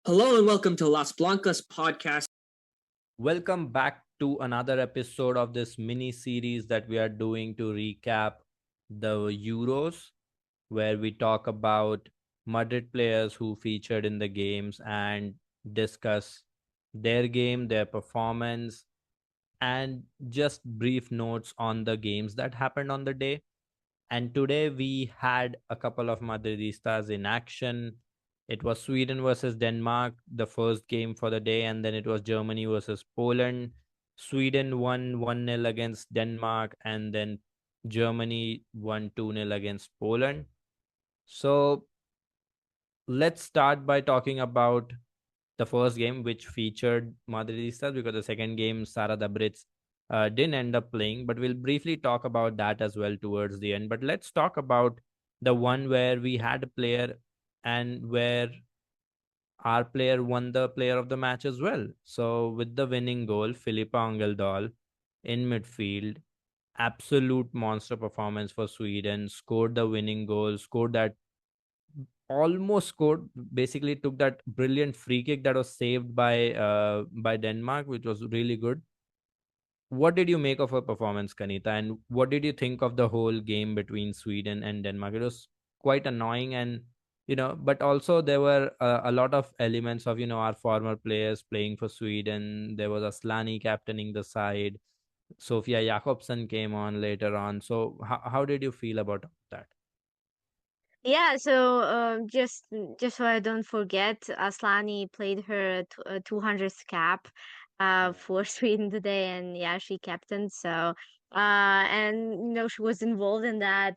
Hello and welcome to Las Blancas Podcast. Welcome back to another episode of this mini series that we are doing to recap the Euros, where we talk about Madrid players who featured in the games and discuss their game, their performance, and just brief notes on the games that happened on the day. And today we had a couple of Madridistas in action. It was Sweden versus Denmark, the first game for the day, and then it was Germany versus Poland. Sweden won 1-0 against Denmark, and then Germany won 2-0 against Poland. So let's start by talking about the first game, which featured Madridistas, because the second game, Sara didn't end up playing, but we'll briefly talk about that as well towards the end. But let's talk about the one where we had a player and where our player won the player of the match as well. So with the winning goal, Filippa Angeldahl in midfield, absolute monster performance for Sweden, scored the winning goal, scored that almost scored, basically took that brilliant free kick that was saved by Denmark, which was really good. What did you make of her performance, Kanita, and what did you think of the whole game between Sweden and Denmark? It was quite annoying, and but also there were a lot of elements of our former players playing for Sweden. There was Aslani captaining the side. Sofia Jakobsen came on later on. So how did you feel about that? Yeah, so just so I don't forget, Aslani played her 200th cap for Sweden today, and yeah, she captained. So and she was involved in that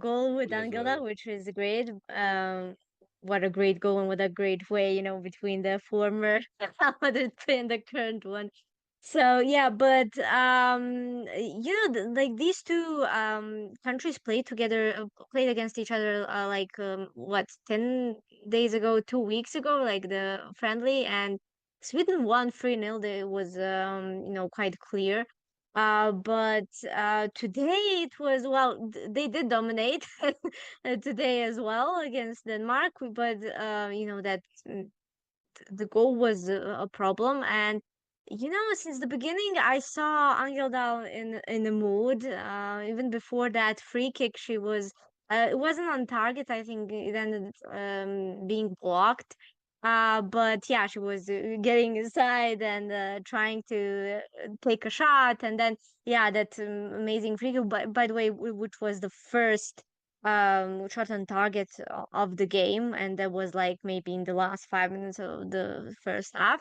goal with As well. Angela, which is great. What a great goal and what a great way, between the former Madrid play and the current one. So yeah, but like these two countries played together, played against each other like what 10 days ago, 2 weeks ago, like the friendly, and Sweden won 3-0. It was quite clear. But today it was, well, they did dominate today as well against Denmark, but that the goal was a problem. And since the beginning, I saw Angeldahl in the mood. Even before that free kick, she was. It wasn't on target. I think it ended being blocked. But yeah, she was getting inside and trying to take a shot, and then yeah, that amazing free kick. By the way, which was the first shot on target of the game, and that was like maybe in the last 5 minutes of the first half.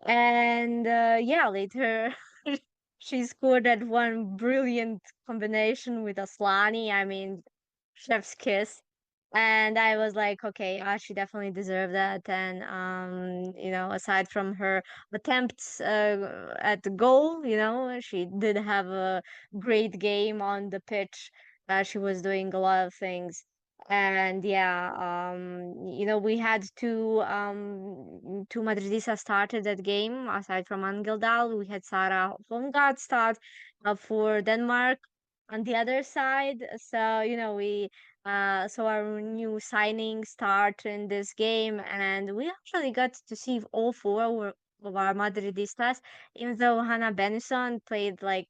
And yeah, later she scored that one brilliant combination with Aslani. I mean, chef's kiss. And I was like, okay, she definitely deserved that. And aside from her attempts at the goal, she did have a great game on the pitch. She was doing a lot of things. And yeah, we had two Madridistas started that game aside from Angeldahl. We had Sara Holmgaard start for Denmark on the other side. So we so our new signing start in this game, and we actually got to see all four of our Madridistas, even though Hannah Benison played like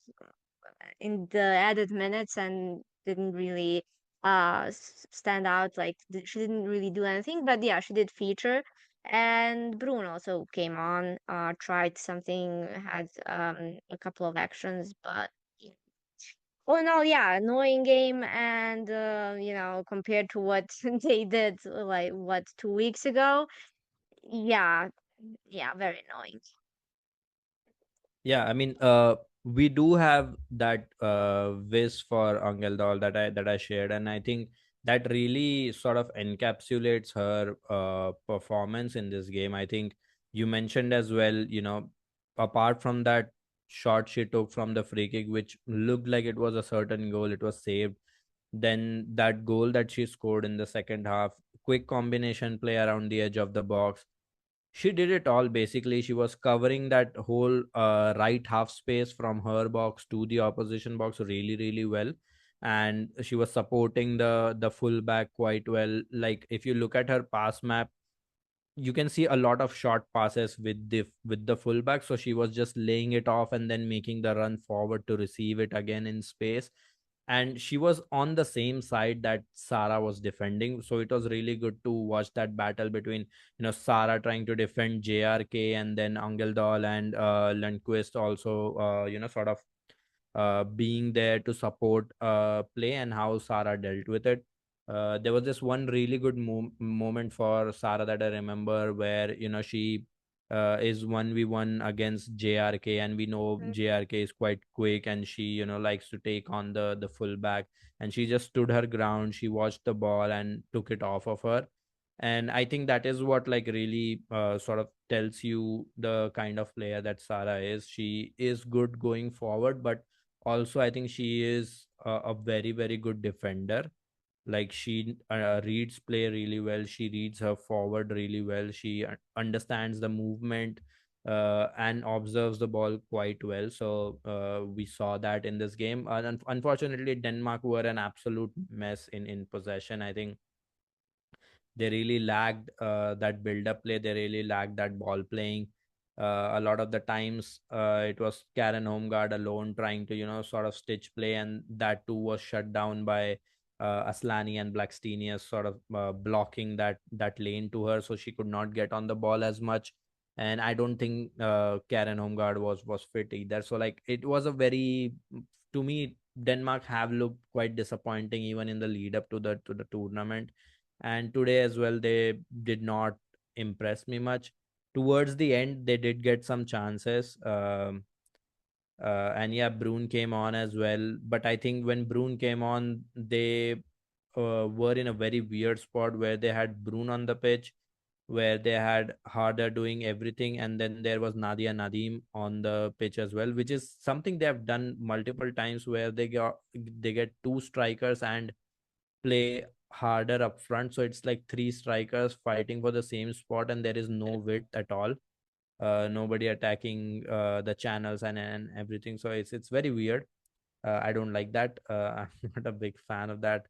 in the added minutes and didn't really stand out. Like she didn't really do anything, but yeah, she did feature. And Bruno also came on, tried something, had a couple of actions, but oh no, yeah, annoying game. And compared to what they did like what 2 weeks ago, yeah, yeah, very annoying. Yeah, I mean, we do have that wish for Angeldal that I shared, and I think that really sort of encapsulates her performance in this game. I think you mentioned as well, apart from that shot she took from the free kick, which looked like it was a certain goal, it was saved. Then that goal that she scored in the second half, quick combination play around the edge of the box, she did it all. Basically, she was covering that whole right half space from her box to the opposition box really really well, and she was supporting the fullback quite well. Like if you look at her pass map, you can see a lot of short passes with the fullback. So she was just laying it off and then making the run forward to receive it again in space. And she was on the same side that Sara was defending. So it was really good to watch that battle between, Sara trying to defend JRK, and then Angeldahl and Lundqvist also, sort of being there to support play, and how Sara dealt with it. There was this one really good moment for Sara that I remember, where she is 1v1 against JRK, and we know Mm. JRK is quite quick, and she likes to take on the fullback, and she just stood her ground. She watched the ball and took it off of her. And I think that is what like really sort of tells you the kind of player that Sara is. She is good going forward, but also I think she is a very very good defender. Like she reads play really well, she reads her forward really well, she understands the movement and observes the ball quite well. So we saw that in this game. Unfortunately, Denmark were an absolute mess in possession. I think they really lacked that build up play, they really lacked that ball playing. A lot of the times it was Karen Holmgaard alone trying to sort of stitch play, and that too was shut down by Aslani and Blackstenius sort of blocking that lane to her, so she could not get on the ball as much. And I don't think Karen Holmgaard was fit either. So like it was a very, to me, Denmark have looked quite disappointing even in the lead up to the tournament, and today as well they did not impress me much. Towards the end they did get some chances, and yeah, Brune came on as well, but I think when Brune came on, they were in a very weird spot where they had Brune on the pitch, where they had Harder doing everything, and then there was Nadia Nadim on the pitch as well, which is something they have done multiple times, where they get two strikers and play harder up front. So it's like three strikers fighting for the same spot, and there is no width at all. Nobody attacking the channels and everything. So it's very weird. I don't like that. I'm not a big fan of that.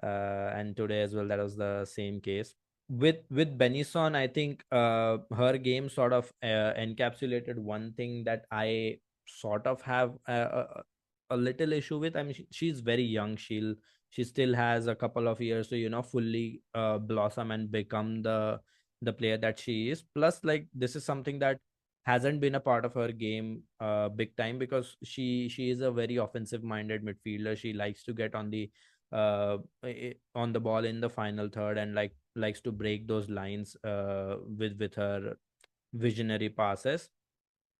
And today as well, that was the same case. With Benison, I think her game sort of encapsulated one thing that I sort of have a little issue with. I mean, she's very young. She still has a couple of years to fully blossom and become the player that she is. Plus, like, this is something that hasn't been a part of her game big time, because she is a very offensive minded midfielder. She likes to get on the ball in the final third, and likes to break those lines with her visionary passes.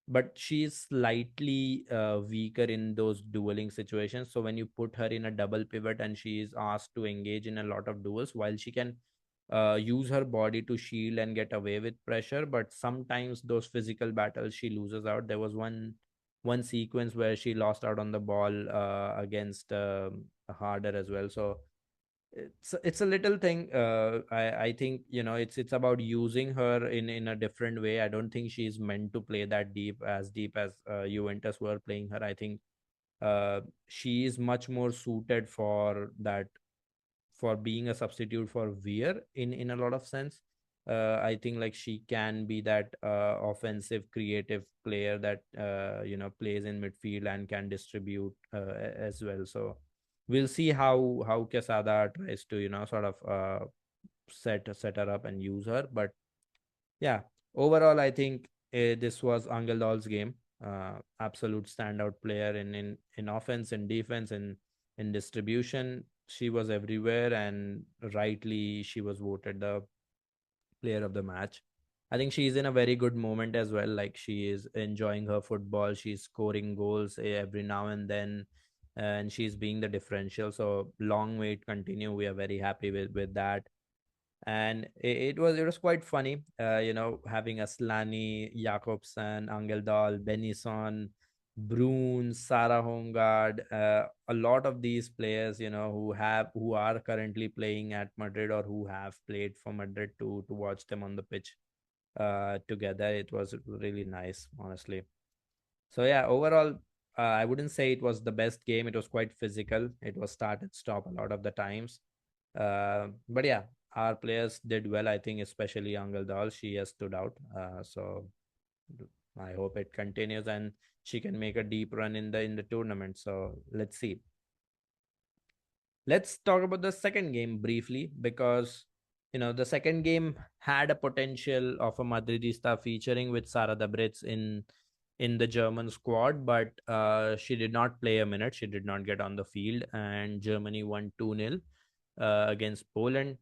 But she's slightly weaker in those dueling situations. So when you put her in a double pivot and she is asked to engage in a lot of duels, while she can use her body to shield and get away with pressure, but sometimes those physical battles she loses out. There was one sequence where she lost out on the ball against Harder as well. So it's a little thing. I think it's about using her in a different way. I don't think she's meant to play that deep as Juventus were playing her. I think she is much more suited for that, for being a substitute for Weir in a lot of sense. I think like she can be that offensive creative player that plays in midfield and can distribute as well. So we'll see how Quesada tries to sort of set her up and use her. But yeah, overall I think this was Angeldahl's game. Absolute standout player in offense and defense and in distribution. She was everywhere, and rightly she was voted the player of the match. I think she's in a very good moment as well. Like, she is enjoying her football. She's scoring goals every now and then, and she's being the differential. So long way to continue. We are very happy with that. And it was quite funny, having Aslani, Jakobsen, Angeldal, Benison, Brune, Sara Holmgaard, a lot of these players, who are currently playing at Madrid, or who have played for Madrid, to watch them on the pitch together. It was really nice, honestly. So yeah, overall, I wouldn't say it was the best game. It was quite physical. It was start and stop a lot of the times. But yeah, our players did well. I think especially Angeldahl, she has stood out. So I hope it continues and she can make a deep run in the tournament. So let's see. Let's talk about the second game briefly because the second game had a potential of a Madridista featuring with Sara Dabritz in the German squad, but she did not play a minute. She did not get on the field, and Germany won 2-0 against Poland.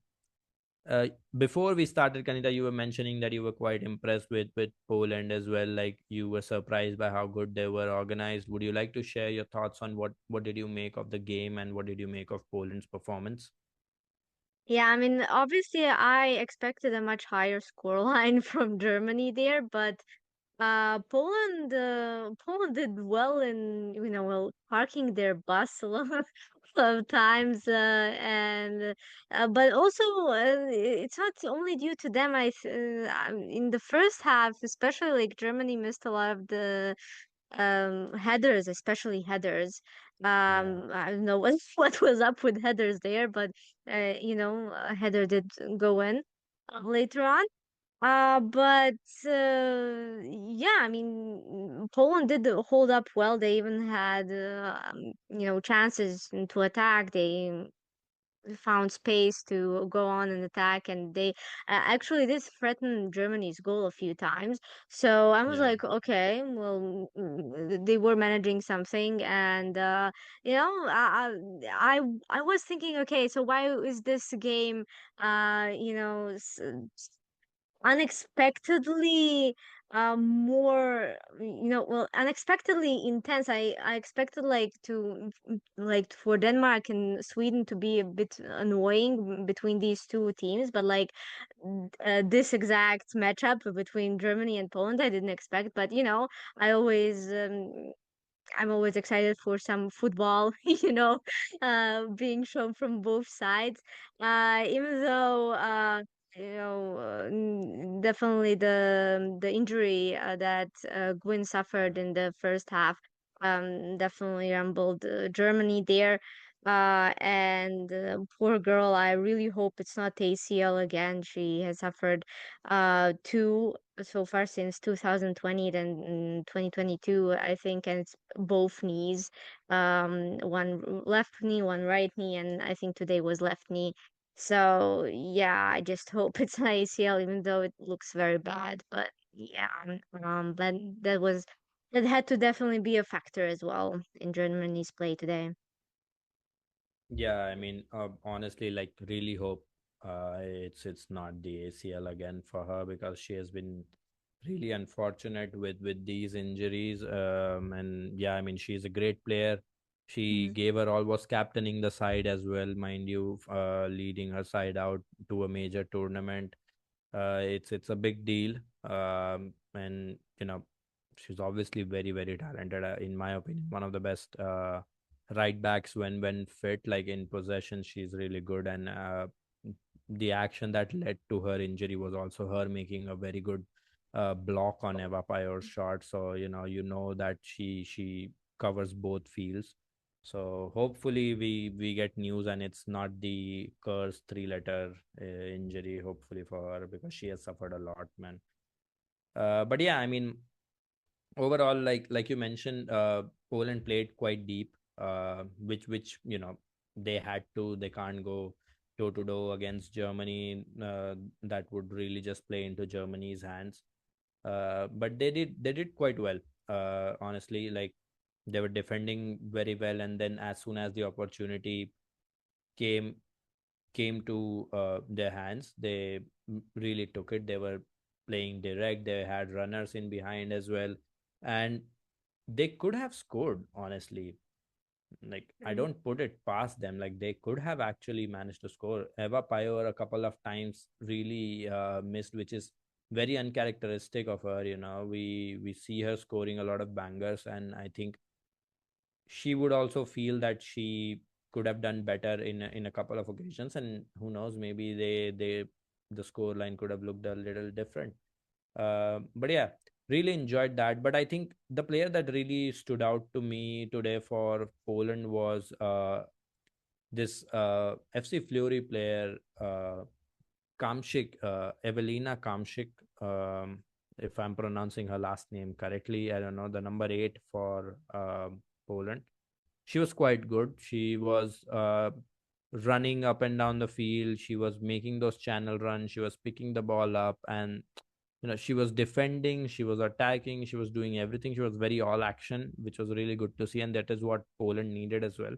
Before we started, Kanita, you were mentioning that you were quite impressed with Poland as well. Like you were surprised by how good they were organized. Would you like to share your thoughts on what did you make of the game and what did you make of Poland's performance? Yeah, I mean, obviously, I expected a much higher scoreline from Germany there, but Poland did well in, well, parking their bus a lot of times, and but also it's not only due to them. In the first half, especially like Germany missed a lot of the headers, especially headers. Yeah. I don't know what what was up with headers there, but a header did go in later on. But yeah, I mean, Poland did hold up well. They even had chances to attack. They found space to go on and attack, and they actually did threaten Germany's goal a few times. So I was Yeah. like, okay, well, they were managing something, and I was thinking, okay, so why is this game unexpectedly more well, unexpectedly intense. I expected like for Denmark and Sweden to be a bit annoying between these two teams, but like this exact matchup between Germany and Poland I didn't expect. But I always I'm always excited for some football, being shown from both sides. Even though, definitely the injury that Gwyn suffered in the first half, definitely rumbled Germany there. And poor girl, I really hope it's not ACL again. She has suffered two so far since 2020, then 2022, I think, and it's both knees, one left knee, one right knee, and I think today was left knee. So yeah, I just hope it's not ACL, even though it looks very bad. But yeah, but that had to definitely be a factor as well in Germany's play today. Yeah, I mean, honestly, like really hope it's not the ACL again for her because she has been really unfortunate with these injuries. And yeah, I mean, she's a great player. She Mm-hmm. gave her all was captaining the side as well, mind you, leading her side out to a major tournament. It's a big deal. And she's obviously very very talented. In my opinion, one of the best right backs when fit. Like in possession, she's really good. And the action that led to her injury was also her making a very good block on Eva Payor's shot. So you know that she covers both fields. So hopefully we get news and it's not the cursed three-letter injury. Hopefully for her because she has suffered a lot, man. But yeah, I mean, overall, like you mentioned, Poland played quite deep, which they had to. They can't go toe to toe against Germany. That would really just play into Germany's hands. But they did quite well. Honestly, like they were defending very well, and then as soon as the opportunity came came to their hands, they really took it. They were playing direct. They had runners in behind as well, and they could have scored. Honestly, like I Mm-hmm. don't put it past them. Like they could have actually managed to score. Eva Payor a couple of times really missed, which is very uncharacteristic of her. We see her scoring a lot of bangers, and I think she would also feel that she could have done better in a couple of occasions, and who knows, maybe the score line could have looked a little different. But yeah, really enjoyed that. But I think the player that really stood out to me today for Poland was this FC Fury player. Kamshik, Evelina Kamshik, if I'm pronouncing her last name correctly. I don't know, the number 8 for Poland. She was quite good. She was running up and down the field. She was making those channel runs. She was picking the ball up, and she was defending, she was attacking, she was doing everything. She was very all action, which was really good to see, and that is what Poland needed as well.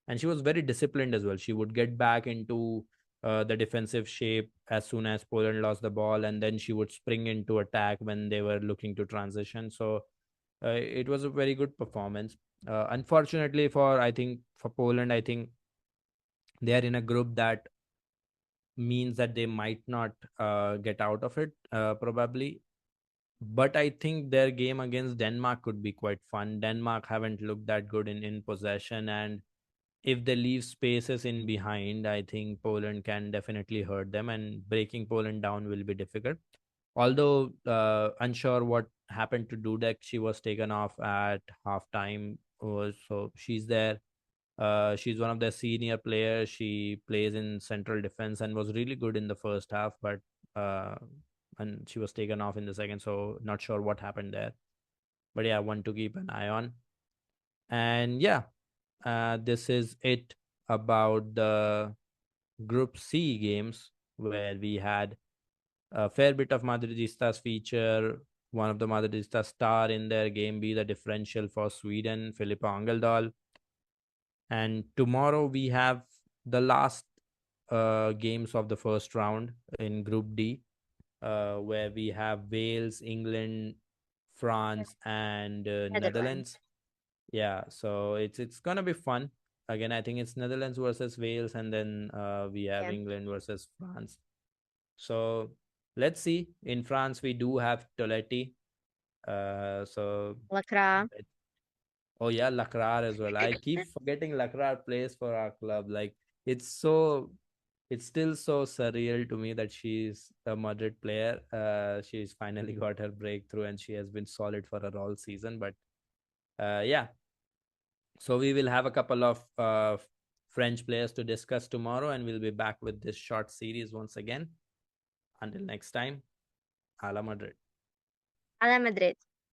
And she was very disciplined as well. She would get back into the defensive shape as soon as Poland lost the ball, and then she would spring into attack when they were looking to transition. So it was a very good performance. Unfortunately for, I think, for Poland, I think they are in a group that means that they might not get out of it, probably. But I think their game against Denmark could be quite fun. Denmark haven't looked that good in possession, and if they leave spaces in behind, I think Poland can definitely hurt them, and breaking Poland down will be difficult. Although unsure what happened to Dudek, she was taken off at halftime, so she's there. She's one of the senior players. She plays in central defense and was really good in the first half, but uh, and she was taken off in the second. So not sure what happened there. But yeah, one to keep an eye on. And yeah, this is it about the Group C games, where we had a fair bit of Madridistas feature. One of the Madridistas star in their game be the differential for Sweden, Filippa Angeldahl. And tomorrow we have the last games of the first round in Group D, where we have Wales, England, France, and Netherlands. Yeah, so it's gonna be fun. Again, I think it's Netherlands versus Wales, and then we have Yeah. England versus France. So let's see. In France, we do have Toletti. So Lacra. oh yeah, Lacrar as well. I keep forgetting Lacrar plays for our club. Like it's so, it's still so surreal to me that she's a Madrid player. She's finally got her breakthrough, and she has been solid for her all season. But yeah, so we will have a couple of French players to discuss tomorrow, and we'll be back with this short series once again. Until next time, a la Madrid. Ala Madrid.